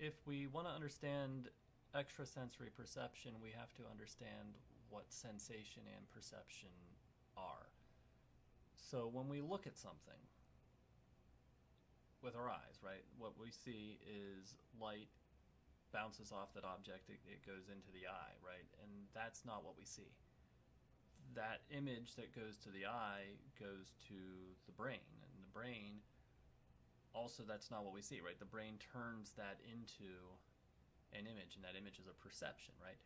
if we want to understand extrasensory perception, we have to understand what sensation and perception are. So when we look at something with our eyes, right, what we see is light bounces off that object, it goes into the eye, right? And that's not what we see. That image that goes to the eye goes to the brain, and the brain also, that's not what we see, right? The brain turns that into an image, and that image is a perception, right?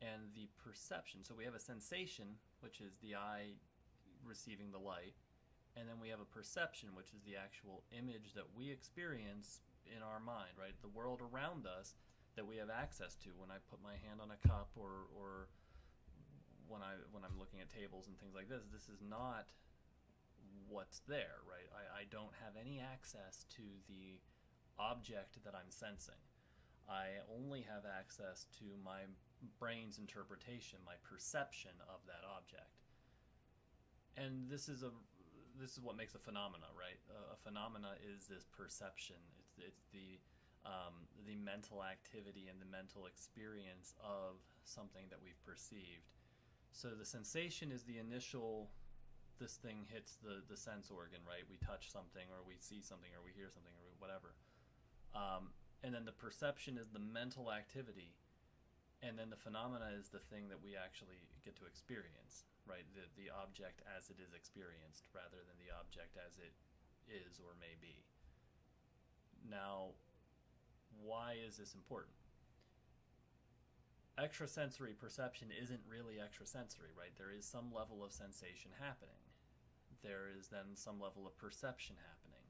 And the perception, so we have a sensation, which is the eye receiving the light, and then we have a perception, which is the actual image that we experience in our mind, right? The world around us that we have access to. When I put my hand on a cup, or when I'm looking at tables and things like this is not what's there, right? I don't have any access to the object that I'm sensing. I only have access to my brain's interpretation, my perception of that object. And this is what makes a phenomena, right? A phenomena is this perception. It's the mental activity and the mental experience of something that we've perceived. So the sensation is the initial, this thing hits the sense organ, right? We touch something, or we see something, or we hear something, or whatever. And then the perception is the mental activity, and then the phenomena is the thing that we actually get to experience, right? The object as it is experienced, rather than the object as it is or may be. Now, why is this important? Extrasensory perception isn't really extrasensory, right? There is some level of sensation happening. There is then some level of perception happening.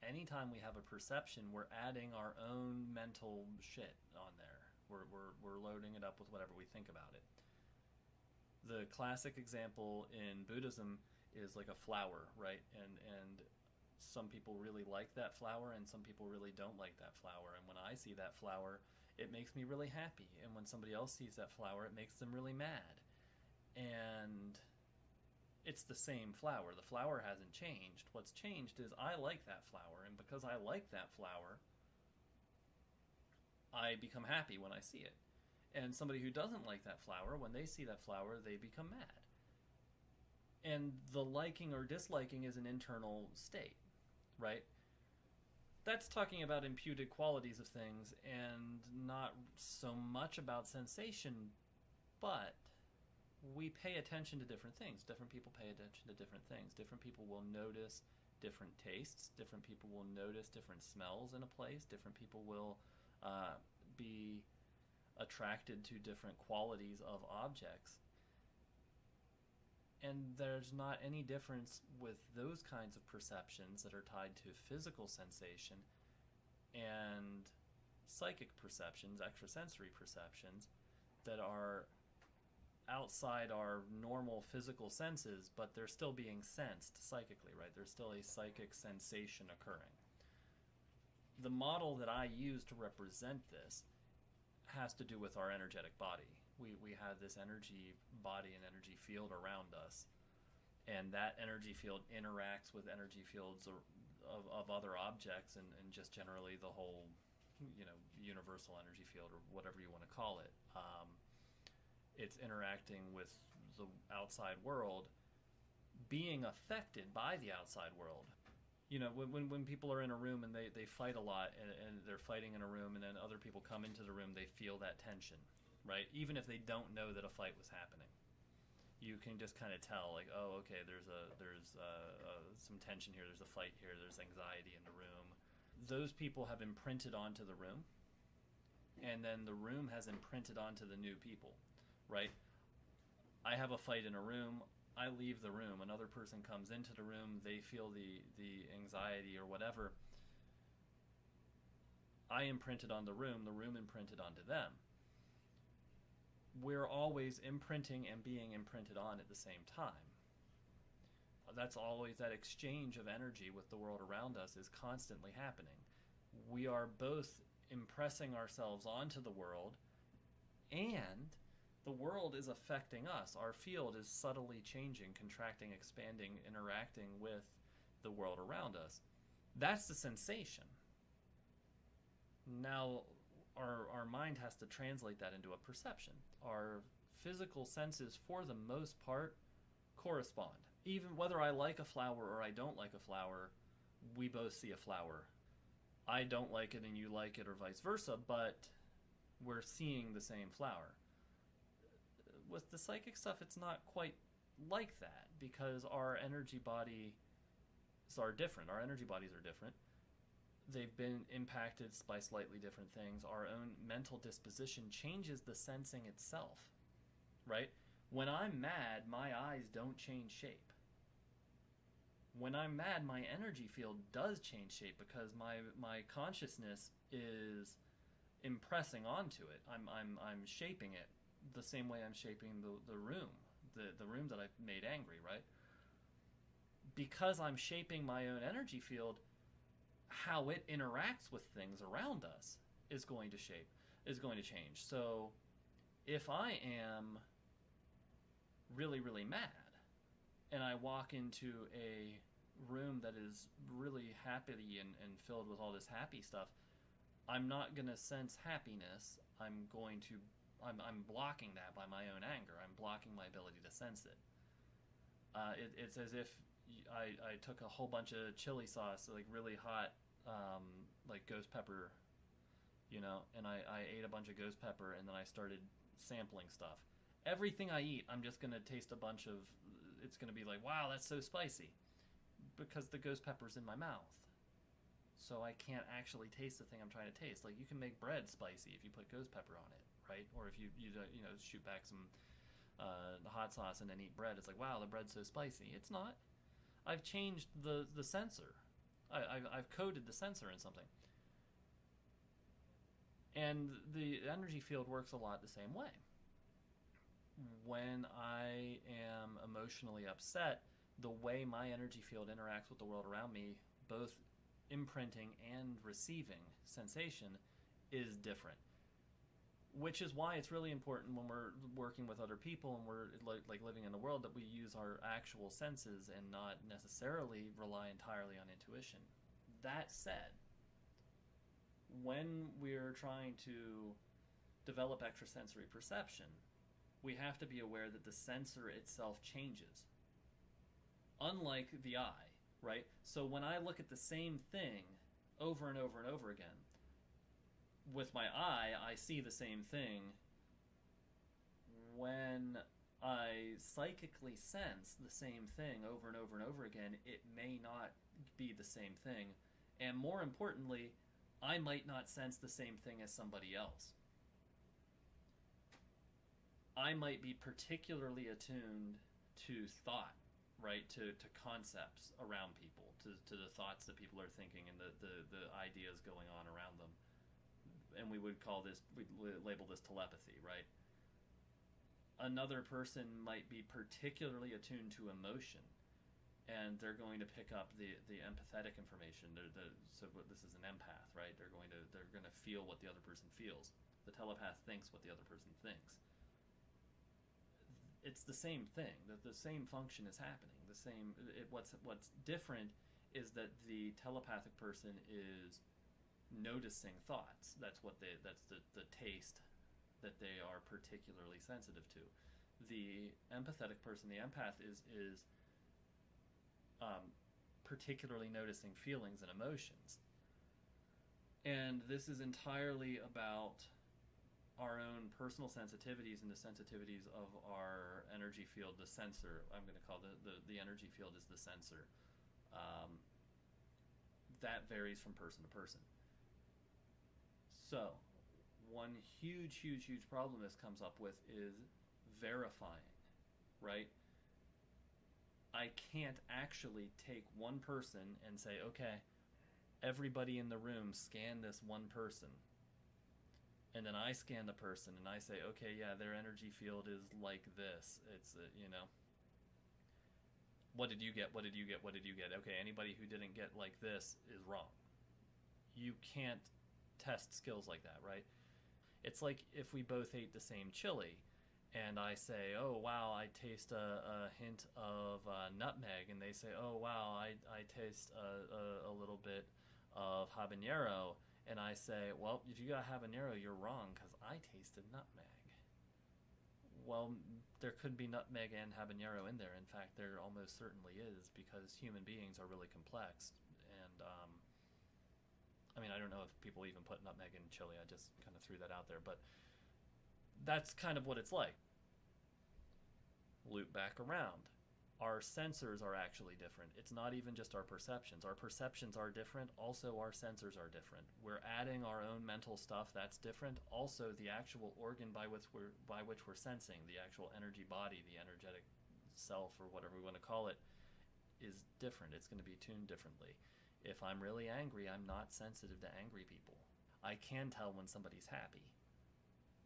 Anytime we have a perception, we're adding our own mental shit on there. We're loading it up with whatever we think about it. The classic example in Buddhism is like a flower, right? And some people really like that flower, and some people really don't like that flower. And when I see that flower, it makes me really happy. And when somebody else sees that flower, it makes them really mad. And it's the same flower. The flower hasn't changed. What's changed is I like that flower, and because I like that flower, I become happy when I see it. And somebody who doesn't like that flower, when they see that flower, they become mad. And the liking or disliking is an internal state, right? That's talking about imputed qualities of things and not so much about sensation, but we pay attention to different things. Different people pay attention to different things. Different people will notice different tastes. Different people will notice different smells in a place. Different people will be attracted to different qualities of objects. And there's not any difference with those kinds of perceptions that are tied to physical sensation and psychic perceptions, extrasensory perceptions, that are outside our normal physical senses, but they're still being sensed psychically, right? There's still a psychic sensation occurring. The model that I use to represent this has to do with our energetic body. We have this energy body and energy field around us, and that energy field interacts with energy fields of other objects, and just generally the whole, universal energy field, or whatever you want to call it. It's interacting with the outside world, being affected by the outside world. When people are in a room and they fight a lot, and they're fighting in a room, and then other people come into the room, they feel that tension, right? Even if they don't know that a fight was happening, you can just kind of tell, like, oh, okay, there's some tension here, there's a fight here, there's anxiety in the room. Those people have imprinted onto the room, and then the room has imprinted onto the new people, right? I have a fight in a room, I leave the room, another person comes into the room, they feel the anxiety or whatever. I imprinted on the room imprinted onto them. We're always imprinting and being imprinted on at the same time. That's always, that exchange of energy with the world around us is constantly happening. We are both impressing ourselves onto the world, and the world is affecting us. Our field is subtly changing, contracting, expanding, interacting with the world around us. That's the sensation. Now, our mind has to translate that into a perception. Our physical senses, for the most part, correspond. Even whether I like a flower or I don't like a flower, we both see a flower. I don't like it and you like it, or vice versa, but we're seeing the same flower. With the psychic stuff, it's not quite like that because our energy bodies are different. Our energy bodies are different. They've been impacted by slightly different things. Our own mental disposition changes the sensing itself, right? When I'm mad, my eyes don't change shape. When I'm mad, my energy field does change shape because my consciousness is impressing onto it. I'm shaping it the same way I'm shaping the room, the room that I've made angry, right? Because I'm shaping my own energy field, how it interacts with things around us is going to change. So if I am really, really mad and I walk into a room that is really happy and filled with all this happy stuff, I'm not going to sense happiness. I'm blocking that by my own anger. I'm blocking my ability to sense it. It's as if I took a whole bunch of chili sauce, like really hot, like ghost pepper, and I ate a bunch of ghost pepper, and then I started sampling stuff. Everything I eat, I'm just going to taste a bunch of, it's going to be like, wow, that's so spicy, because the ghost pepper's in my mouth. So I can't actually taste the thing I'm trying to taste. Like, you can make bread spicy if you put ghost pepper on it, right? Or if you shoot back some hot sauce and then eat bread, it's like, wow, the bread's so spicy. It's not. I've changed the sensor. I've coded the sensor in something. And the energy field works a lot the same way. When I am emotionally upset, the way my energy field interacts with the world around me, both imprinting and receiving sensation, is different. Which is why it's really important when we're working with other people and we're like living in the world that we use our actual senses and not necessarily rely entirely on intuition. That said, when we're trying to develop extrasensory perception, we have to be aware that the sensor itself changes. Unlike the eye, right? So when I look at the same thing over and over and over again, with my eye, I see the same thing. When I psychically sense the same thing over and over and over again, it may not be the same thing. And more importantly, I might not sense the same thing as somebody else. I might be particularly attuned to thought, right? To concepts around people, to the thoughts that people are thinking and the ideas going on around them. And we'd label this telepathy, right? Another person might be particularly attuned to emotion, and they're going to pick up the empathetic information. So this is an empath, right? They're going to feel what the other person feels. The telepath thinks what the other person thinks. It's the same thing. The same function is happening. What's different is that the telepathic person is noticing thoughts. That's the taste that they are particularly sensitive to. The empathetic person, the empath, is particularly noticing feelings and emotions. And this is entirely about our own personal sensitivities and the sensitivities of our energy field, the sensor. I'm going to call the energy field is the sensor. That varies from person to person. So, one huge problem this comes up with is verifying, right? I can't actually take one person and say, okay, everybody in the room scan this one person. And then I scan the person and I say, okay, yeah, their energy field is like this. It's, what did you get? What did you get? What did you get? Okay, anybody who didn't get like this is wrong. You can't test skills like that, right? It's like if we both ate the same chili and I say, oh, wow, I taste a hint of nutmeg, and they say, oh, wow, I taste a little bit of habanero, and I say, well, if you got habanero, you're wrong because I tasted nutmeg. Well, there could be nutmeg and habanero in there. In fact, there almost certainly is, because human beings are really complex. And I mean, I don't know if people even put nutmeg in chili. I just kind of threw that out there, but that's kind of what it's like. Loop back around. Our sensors are actually different. It's not even just our perceptions. Our perceptions are different. Also, our sensors are different. We're adding our own mental stuff that's different. Also, the actual organ by which we're sensing, the actual energy body, the energetic self, or whatever we want to call it, is different. It's going to be tuned differently. If I'm really angry, I'm not sensitive to angry people. I can tell when somebody's happy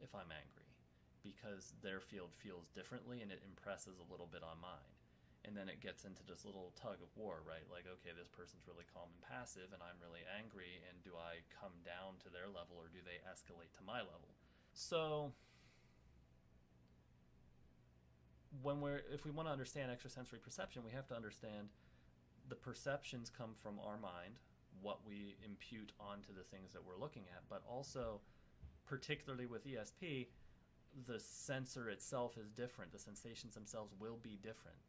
if I'm angry, because their field feels differently and it impresses a little bit on mine. And then it gets into this little tug of war, right? Like, okay, this person's really calm and passive, and I'm really angry, and do I come down to their level, or do they escalate to my level? So, if we want to understand extrasensory perception, we have to understand the perceptions come from our mind, what we impute onto the things that we're looking at, but also, particularly with ESP, the sensor itself is different. The sensations themselves will be different.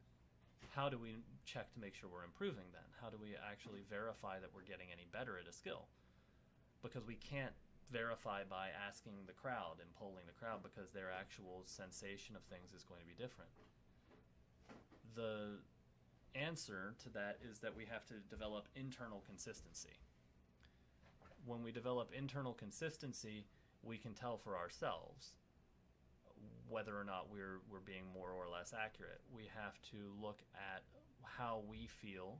How do we check to make sure we're improving then? How do we actually verify that we're getting any better at a skill? Because we can't verify by asking the crowd and polling the crowd, because their actual sensation of things is going to be different. The answer to that is that we have to develop internal consistency. When we develop internal consistency, we can tell for ourselves whether or not we're being more or less accurate. We have to look at how we feel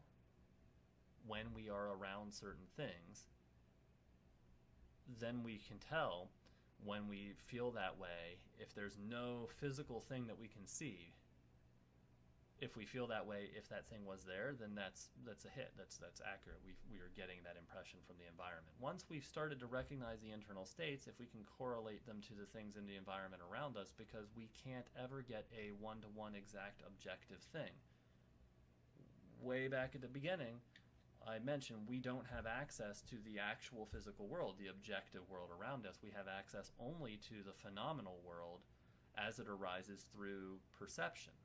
when we are around certain things. Then we can tell when we feel that way, if there's no physical thing that we can see. If we feel that way, if that thing was there, then that's a hit. That's accurate. We are getting that impression from the environment. Once we've started to recognize the internal states, if we can correlate them to the things in the environment around us, because we can't ever get a one-to-one exact objective thing. Way back at the beginning, I mentioned we don't have access to the actual physical world, the objective world around us. We have access only to the phenomenal world as it arises through perception.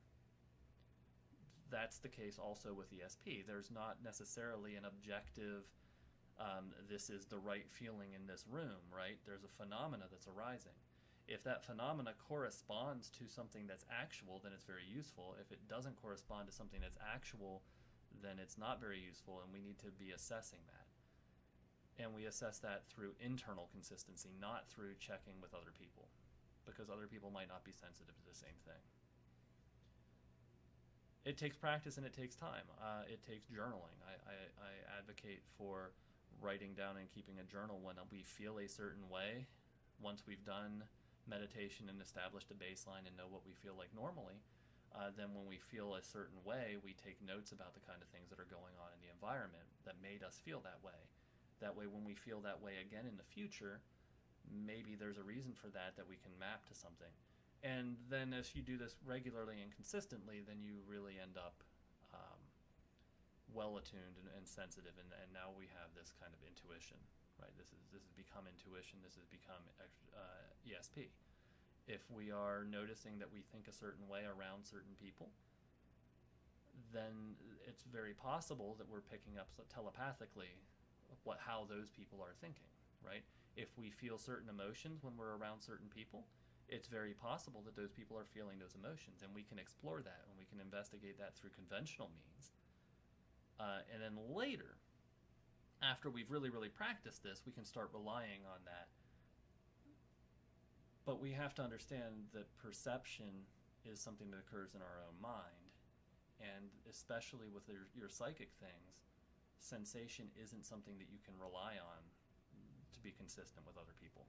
That's the case also with ESP. There's not necessarily an objective, this is the right feeling in this room, right? There's a phenomena that's arising. If that phenomena corresponds to something that's actual, then it's very useful. If it doesn't correspond to something that's actual, then it's not very useful, and we need to be assessing that. And we assess that through internal consistency, not through checking with other people, because other people might not be sensitive to the same thing. It takes practice and it takes time. It takes journaling. I advocate for writing down and keeping a journal when we feel a certain way. Once we've done meditation and established a baseline and know what we feel like normally, then when we feel a certain way, we take notes about the kind of things that are going on in the environment that made us feel that way. That way, when we feel that way again in the future, maybe there's a reason for that we can map to something. And then as you do this regularly and consistently, then you really end up well-attuned and sensitive, and now we have this kind of intuition, right? This has become intuition. This has become ESP. If we are noticing that we think a certain way around certain people, then it's very possible that we're picking up telepathically how those people are thinking, right? If we feel certain emotions when we're around certain people, it's very possible that those people are feeling those emotions, and we can explore that, and we can investigate that through conventional means. And then later, after we've really, really practiced this, we can start relying on that. But we have to understand that perception is something that occurs in our own mind, and especially with your psychic things, sensation isn't something that you can rely on to be consistent with other people.